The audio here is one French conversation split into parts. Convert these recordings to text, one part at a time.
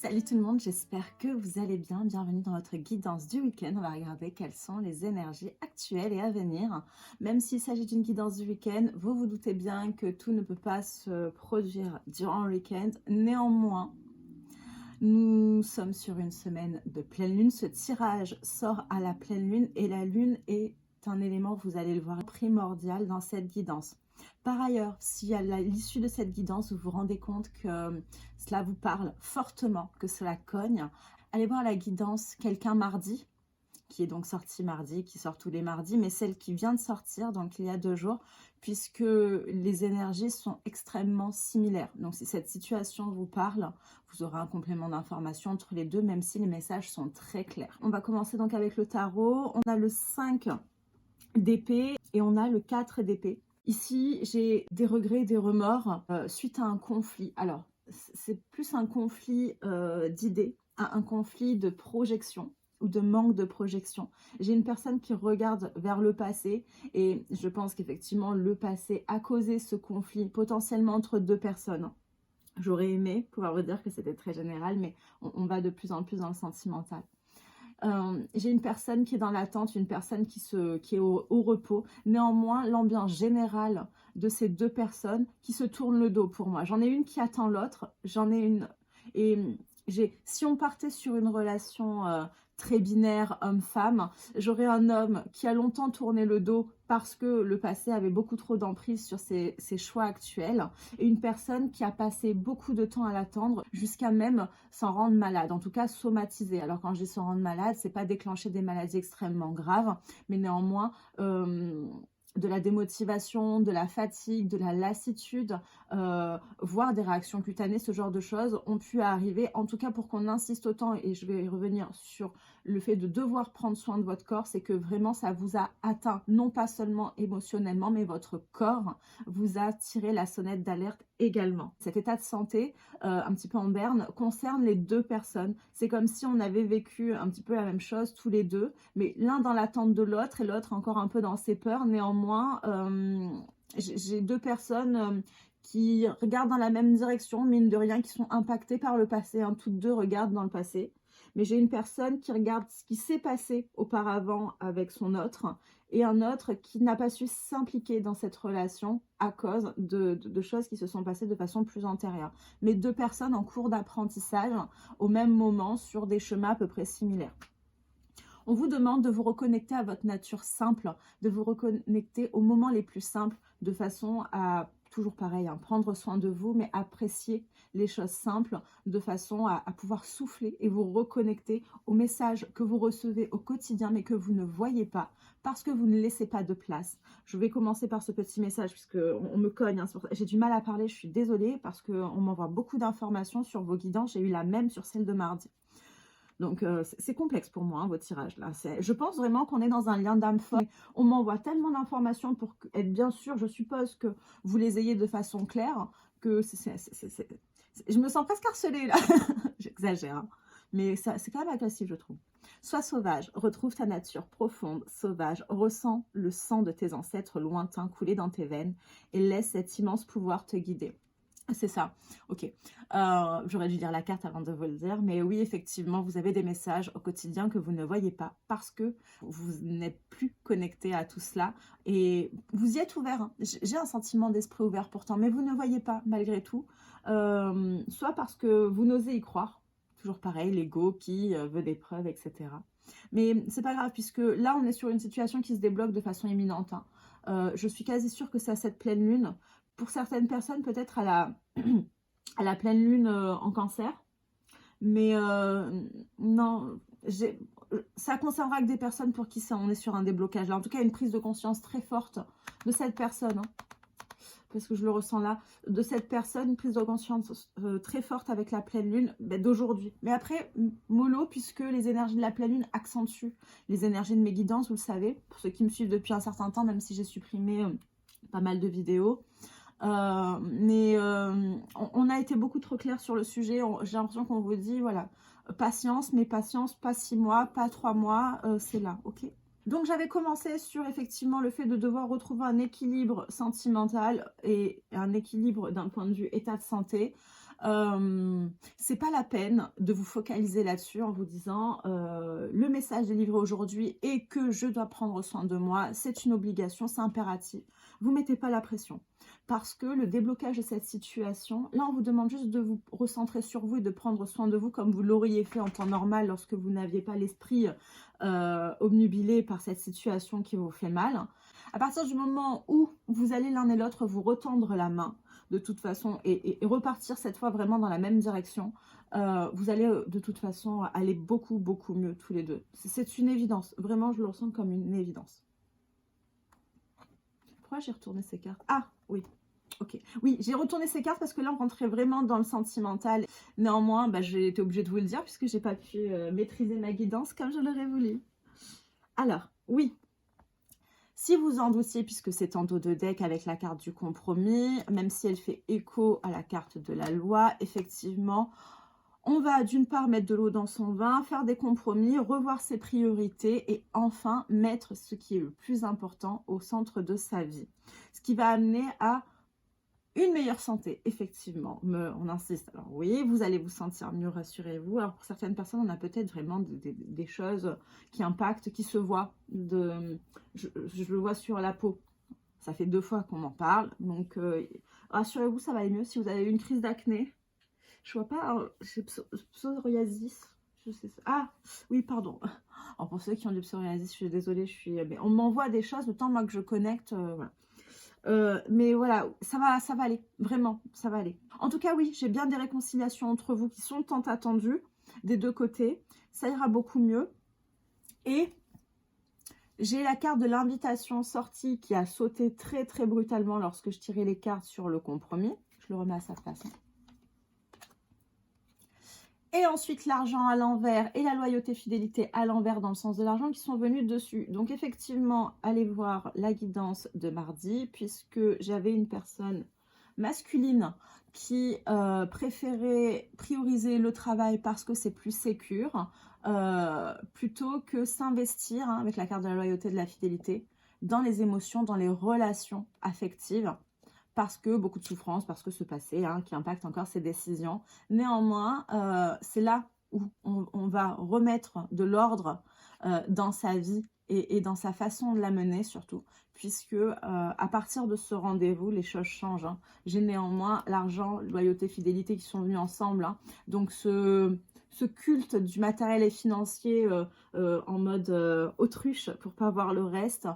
Salut tout le monde, j'espère que vous allez bien. Bienvenue dans votre guidance du week-end. On va regarder quelles sont les énergies actuelles et à venir. Même s'il s'agit d'une guidance du week-end, vous vous doutez bien que tout ne peut pas se produire durant le week-end. Néanmoins, nous sommes sur une semaine de pleine lune. Ce tirage sort à la pleine lune et la lune est un élément, vous allez le voir, primordial dans cette guidance. Par ailleurs, si à l'issue de cette guidance, vous vous rendez compte que cela vous parle fortement, que cela cogne, allez voir la guidance Quelqu'un mardi, qui est donc sortie mardi, qui sort tous les mardis, mais celle qui vient de sortir, donc il y a 2 jours, puisque les énergies sont extrêmement similaires. Donc si cette situation vous parle, vous aurez un complément d'information entre les deux, même si les messages sont très clairs. On va commencer donc avec le tarot. On a le 5 d'épée et on a le 4 d'épée. Ici, j'ai des regrets, des remords suite à un conflit. Alors, c'est plus un conflit d'idées, un conflit de projection ou de manque de projection. J'ai une personne qui regarde vers le passé et je pense qu'effectivement, le passé a causé ce conflit potentiellement entre 2 personnes. J'aurais aimé pouvoir vous dire que c'était très général, mais on va de plus en plus dans le sentimental. J'ai une personne qui est dans l'attente, une personne qui est au repos. Néanmoins, l'ambiance générale de ces 2 personnes qui se tournent le dos pour moi. J'en ai une qui attend l'autre, j'en ai une... Et si on partait sur une relation très binaire homme-femme, j'aurais un homme qui a longtemps tourné le dos parce que le passé avait beaucoup trop d'emprise sur ses choix actuels, et une personne qui a passé beaucoup de temps à l'attendre jusqu'à même s'en rendre malade, en tout cas somatiser. Alors quand je dis s'en rendre malade, c'est pas déclencher des maladies extrêmement graves, mais néanmoins de la démotivation, de la fatigue, de la lassitude, voire des réactions cutanées, ce genre de choses ont pu arriver, en tout cas pour qu'on insiste autant, et je vais y revenir sur le fait de devoir prendre soin de votre corps, c'est que vraiment ça vous a atteint, non pas seulement émotionnellement, mais votre corps vous a tiré la sonnette d'alerte également. Cet état de santé, un petit peu en berne, concerne les 2 personnes. C'est comme si on avait vécu un petit peu la même chose tous les 2, mais l'un dans l'attente de l'autre et l'autre encore un peu dans ses peurs. Néanmoins, j'ai 2 personnes qui regardent dans la même direction, mine de rien, qui sont impactées par le passé. Hein. Toutes 2 regardent dans le passé. Mais j'ai une personne qui regarde ce qui s'est passé auparavant avec son autre, et un autre qui n'a pas su s'impliquer dans cette relation à cause de choses qui se sont passées de façon plus antérieure. Mais 2 personnes en cours d'apprentissage au même moment sur des chemins à peu près similaires. On vous demande de vous reconnecter à votre nature simple, de vous reconnecter aux moments les plus simples, de façon à, toujours pareil, hein, prendre soin de vous, mais apprécier les choses simples, de façon à pouvoir souffler et vous reconnecter aux messages que vous recevez au quotidien, mais que vous ne voyez pas, parce que vous ne laissez pas de place. Je vais commencer par ce petit message, puisque on me cogne, hein, j'ai du mal à parler, je suis désolée, parce qu'on m'envoie beaucoup d'informations sur vos guidances, j'ai eu la même sur celle de mardi. Donc, c'est complexe pour moi, hein, votre tirage là. Je pense vraiment qu'on est dans un lien d'âme fort. On m'envoie tellement d'informations pour être bien sûr, je suppose que vous les ayez de façon claire, que je me sens presque harcelée là. J'exagère, hein. Mais c'est quand même agressif, je trouve. Sois sauvage, retrouve ta nature profonde, sauvage, ressens le sang de tes ancêtres lointains couler dans tes veines et laisse cet immense pouvoir te guider. C'est ça, ok. J'aurais dû lire la carte avant de vous le dire, mais oui, effectivement, vous avez des messages au quotidien que vous ne voyez pas parce que vous n'êtes plus connecté à tout cela et vous y êtes ouvert. Hein. J'ai un sentiment d'esprit ouvert pourtant, mais vous ne voyez pas malgré tout, soit parce que vous n'osez y croire, toujours pareil, l'ego qui veut des preuves, etc. Mais c'est pas grave puisque là, on est sur une situation qui se débloque de façon imminente. Hein. Je suis quasi sûre que c'est à cette pleine lune. Pour certaines personnes, peut-être à la pleine lune en cancer. Mais non, ça concernera que des personnes pour qui on est sur un déblocage. Là, en tout cas, une prise de conscience très forte de cette personne. Hein, parce que je le ressens là. De cette personne, une prise de conscience très forte avec la pleine lune d'aujourd'hui. Mais après, mollo, puisque les énergies de la pleine lune accentuent les énergies de mes guidances, vous le savez. Pour ceux qui me suivent depuis un certain temps, même si j'ai supprimé pas mal de vidéos. Mais on a été beaucoup trop clair sur le sujet. J'ai l'impression qu'on vous dit, voilà, patience, mais patience, pas 6 mois, pas 3 mois, c'est là, ok? Donc j'avais commencé sur effectivement le fait de devoir retrouver un équilibre sentimental et un équilibre d'un point de vue état de santé. C'est pas la peine de vous focaliser là-dessus en vous disant le message délivré aujourd'hui est que je dois prendre soin de moi, c'est une obligation, c'est impératif. Vous mettez pas la pression parce que le déblocage de cette situation, là on vous demande juste de vous recentrer sur vous et de prendre soin de vous comme vous l'auriez fait en temps normal lorsque vous n'aviez pas l'esprit obnubilé par cette situation qui vous fait mal. À partir du moment où vous allez l'un et l'autre vous retendre la main, de toute façon, et repartir cette fois vraiment dans la même direction, vous allez de toute façon aller beaucoup, beaucoup mieux tous les deux. C'est une évidence. Vraiment, je le ressens comme une évidence. Pourquoi j'ai retourné ces cartes? Ah, oui. Ok. Oui, j'ai retourné ces cartes parce que là, on rentrait vraiment dans le sentimental. Néanmoins, bah, j'ai été obligée de vous le dire puisque j'ai pas pu maîtriser ma guidance comme je l'aurais voulu. Alors, oui. Si vous en doutiez, puisque c'est en dos de deck avec la carte du compromis, même si elle fait écho à la carte de la loi, effectivement, on va d'une part mettre de l'eau dans son vin, faire des compromis, revoir ses priorités et enfin mettre ce qui est le plus important au centre de sa vie. Ce qui va amener à une meilleure santé, effectivement, on insiste. Alors oui, vous allez vous sentir mieux, rassurez-vous. Alors pour certaines personnes, on a peut-être vraiment des choses qui impactent, qui se voient. Je le vois sur la peau. Ça fait 2 fois qu'on m'en parle. Donc rassurez-vous, ça va aller mieux. Si vous avez eu une crise d'acné, je vois pas, j'ai psoriasis. Je sais ça. Ah, oui, pardon. Alors pour ceux qui ont du psoriasis, je suis désolée, mais on m'envoie des choses, le temps moi que je connecte, voilà. Mais voilà, ça va aller, vraiment, ça va aller. En tout cas, oui, j'ai bien des réconciliations entre vous qui sont tant attendues, des deux côtés. Ça ira beaucoup mieux. Et j'ai la carte de l'invitation sortie qui a sauté très, très brutalement lorsque je tirais les cartes sur le compromis. Je le remets à sa place. Et ensuite, l'argent à l'envers et la loyauté fidélité à l'envers dans le sens de l'argent qui sont venus dessus. Donc, effectivement, allez voir la guidance de mardi puisque j'avais une personne masculine qui préférait prioriser le travail parce que c'est plus sécure plutôt que s'investir avec la carte de la loyauté et de la fidélité dans les émotions, dans les relations affectives. Parce que beaucoup de souffrance, parce que ce passé qui impacte encore ses décisions. Néanmoins, c'est là où on va remettre de l'ordre dans sa vie et dans sa façon de la mener surtout, puisque à partir de ce rendez-vous, les choses changent. J'ai néanmoins l'argent, loyauté, fidélité qui sont venus ensemble. Donc ce culte du matériel et financier en mode autruche pour pas voir le reste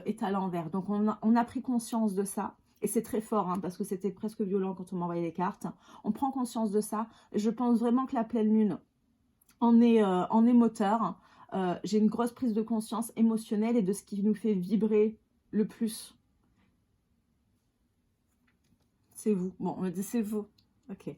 est à l'envers. Donc on a pris conscience de ça. Et c'est très fort, parce que c'était presque violent quand on m'envoyait les cartes. On prend conscience de ça. Je pense vraiment que la pleine lune en est moteur. J'ai une grosse prise de conscience émotionnelle et de ce qui nous fait vibrer le plus. C'est vous. Bon, on me dit c'est vous. Ok.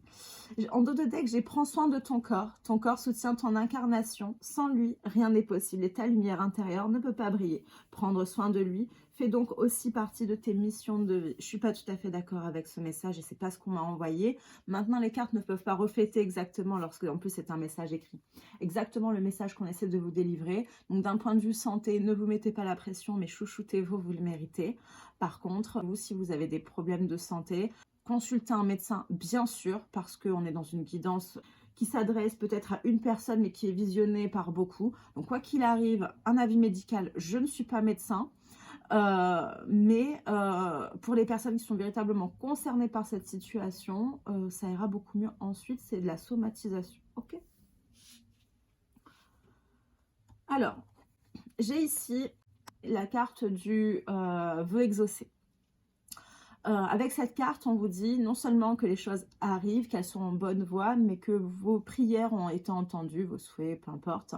En dos de deck, j'ai prends soin de ton corps. Ton corps soutient ton incarnation. Sans lui, rien n'est possible et ta lumière intérieure ne peut pas briller. Prendre soin de lui fait donc aussi partie de tes missions de vie. Je suis pas tout à fait d'accord avec ce message et c'est pas ce qu'on m'a envoyé. Maintenant, les cartes ne peuvent pas refléter exactement, lorsque en plus c'est un message écrit, exactement le message qu'on essaie de vous délivrer. Donc d'un point de vue santé, ne vous mettez pas la pression, mais chouchoutez-vous, vous le méritez. Par contre, vous, si vous avez des problèmes de santé, consulter un médecin, bien sûr, parce qu'on est dans une guidance qui s'adresse peut-être à une personne, mais qui est visionnée par beaucoup. Donc, quoi qu'il arrive, un avis médical, je ne suis pas médecin. Mais pour les personnes qui sont véritablement concernées par cette situation, ça ira beaucoup mieux. Ensuite, c'est de la somatisation. Ok. Alors, j'ai ici la carte du vœu exaucé. Avec cette carte, on vous dit non seulement que les choses arrivent, qu'elles sont en bonne voie, mais que vos prières ont été entendues, vos souhaits, peu importe,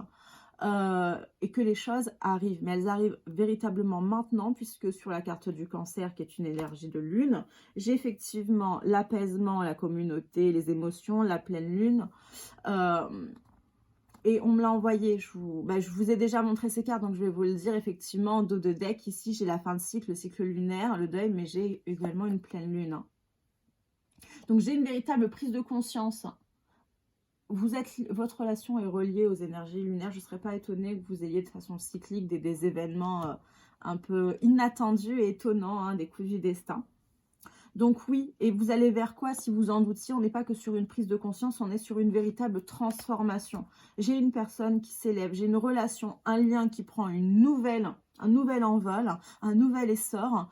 et que les choses arrivent. Mais elles arrivent véritablement maintenant, puisque sur la carte du cancer, qui est une énergie de lune, j'ai effectivement l'apaisement, la communauté, les émotions, la pleine lune. Et on me l'a envoyé, je vous ai déjà montré ces cartes, donc je vais vous le dire. Effectivement, en dos de deck, ici, j'ai la fin de cycle, le cycle lunaire, le deuil, mais j'ai également une pleine lune. Donc, j'ai une véritable prise de conscience. Votre relation est reliée aux énergies lunaires. Je ne serais pas étonnée que vous ayez de façon cyclique des événements un peu inattendus et étonnants, des coups du destin. Donc oui, et vous allez vers quoi si vous en doutiez? On n'est pas que sur une prise de conscience, on est sur une véritable transformation. J'ai une personne qui s'élève, j'ai une relation, un lien qui prend un nouvel envol, un nouvel essor,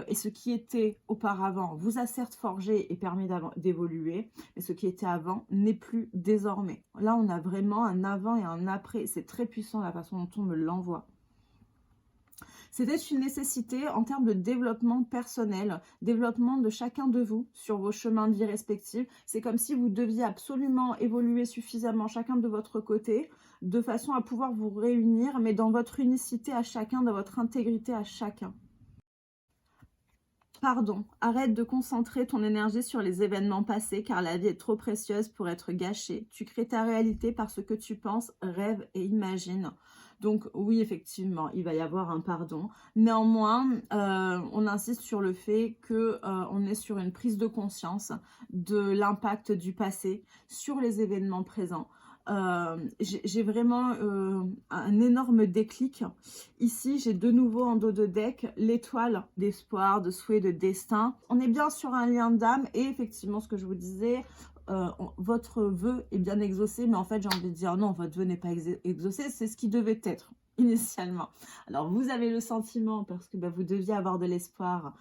et ce qui était auparavant vous a certes forgé et permis d'évoluer, mais ce qui était avant n'est plus désormais. Là, on a vraiment un avant et un après. C'est très puissant la façon dont on me l'envoie. C'était une nécessité en termes de développement personnel, développement de chacun de vous sur vos chemins de vie respectifs. C'est comme si vous deviez absolument évoluer suffisamment chacun de votre côté, de façon à pouvoir vous réunir, mais dans votre unicité à chacun, dans votre intégrité à chacun. Pardon, arrête de concentrer ton énergie sur les événements passés car la vie est trop précieuse pour être gâchée. Tu crées ta réalité par ce que tu penses, rêves et imagines. Donc oui, effectivement, il va y avoir un pardon. Néanmoins, on insiste sur le fait que on est sur une prise de conscience de l'impact du passé sur les événements présents. J'ai vraiment un énorme déclic. Ici, j'ai de nouveau en dos de deck l'étoile d'espoir, de souhait, de destin. On est bien sur un lien d'âme et effectivement, ce que je vous disais, votre vœu est bien exaucé, mais en fait, j'ai envie de dire non, votre vœu n'est pas exaucé, c'est ce qui devait être initialement. Alors, vous avez le sentiment, parce que vous deviez avoir de l'espoir,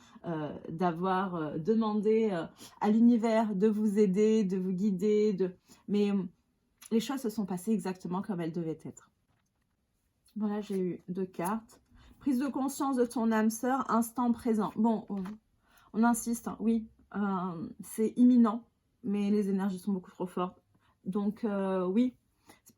d'avoir demandé à l'univers de vous aider, de vous guider, mais les choses se sont passées exactement comme elles devaient être. Voilà, j'ai eu 2 cartes. Prise de conscience de ton âme sœur, instant présent. Bon, on insiste, hein, oui, c'est imminent, mais les énergies sont beaucoup trop fortes. Donc, oui,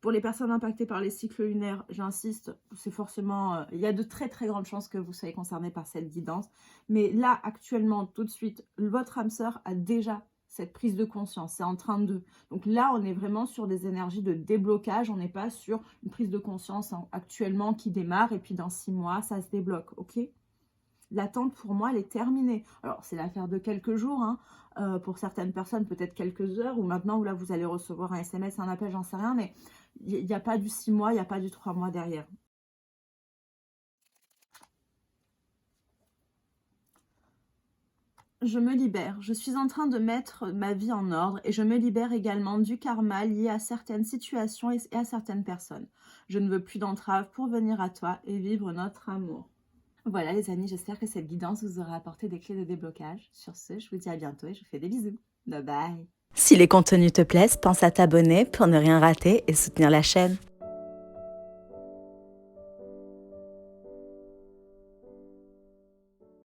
pour les personnes impactées par les cycles lunaires, j'insiste, c'est forcément, il y a de très très grandes chances que vous soyez concerné par cette guidance. Mais là, actuellement, tout de suite, votre âme sœur a déjà cette prise de conscience, c'est en train de... Donc là, on est vraiment sur des énergies de déblocage, on n'est pas sur une prise de conscience actuellement qui démarre et puis dans 6 mois, ça se débloque, ok? L'attente, pour moi, elle est terminée. Alors, c'est l'affaire de quelques jours, hein. Pour certaines personnes, peut-être quelques heures, ou maintenant, où là, vous allez recevoir un SMS, un appel, j'en sais rien, mais il n'y a pas du 6 mois, il n'y a pas du 3 mois derrière. Je me libère, je suis en train de mettre ma vie en ordre et je me libère également du karma lié à certaines situations et à certaines personnes. Je ne veux plus d'entraves pour venir à toi et vivre notre amour. Voilà les amis, j'espère que cette guidance vous aura apporté des clés de déblocage. Sur ce, je vous dis à bientôt et je vous fais des bisous. Bye bye. Si les contenus te plaisent, pense à t'abonner pour ne rien rater et soutenir la chaîne.